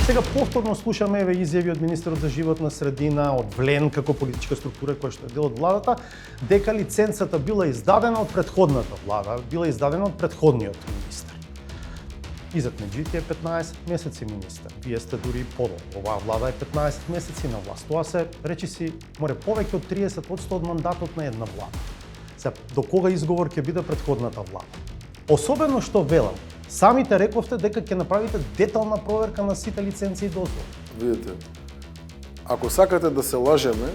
Сега повторно слушаме изјави од министерот за животна средина, од ВЛЕН како политичка структура која што е дел од владата, дека лиценцата била издадена од претходната влада, била издадена од претходниот министер. Изет Меджити е 15 месеци министер. Вие сте дури подолго. Оваа влада е 15 месеци на власт. Тоа се, речиси, море повеќе од 30% од мандатот на една влада. Се, до кога изговор ќе биде претходната влада? Особено што велам, самите рековте дека ќе направите детална проверка на сите лиценци и дозволи. Видите, ако сакате да се лажеме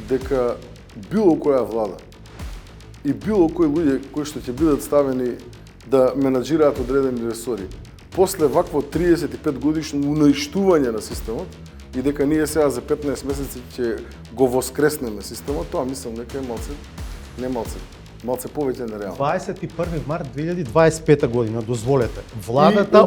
дека било која влада и било кои луѓе кои што ќе бидат ставени да менаџираат одредени ресори, после вакво 35 годишно уништување на системот и дека ние сега за 15 месеци ќе го воскреснеме системот, тоа мислам дека е малце повеќе нереално. 21 март 2025 година, дозволете, владата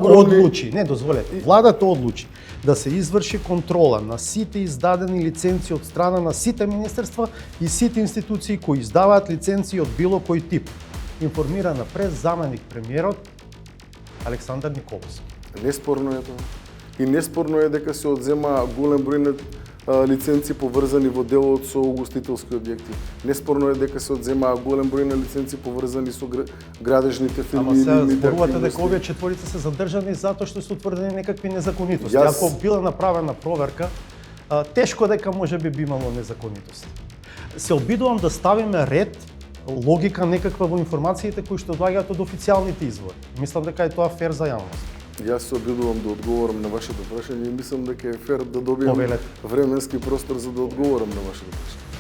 одлучи да се изврши контрола на сите издадени лиценци од страна на сите министерства и сите институции кои издаваат лиценци од било кој тип. Информира напред заменик премиерот Александар Николовски. Неспорно е тоа. И неспорно е дека се одзема голем број на лиценци поврзани во делот со угостителски објекти. Неспорно е дека се одзема голем број на лиценци поврзани со градежните фирми. Ама сега зборувате дека овие четворица се задржани затоа што се утврдени некакви незаконитости. Ако била направена проверка, тешко дека можеби би имало незаконитости. Се обидувам да ставиме ред, логика некаква во информациите кои што доаѓаат од официјалните извори. Мислам дека е тоа фер за јавност. Јас се обидувам да одговорам на вашето прашање и мислам дека е фер да добијам временски простор за да одговорам на вашето прашање.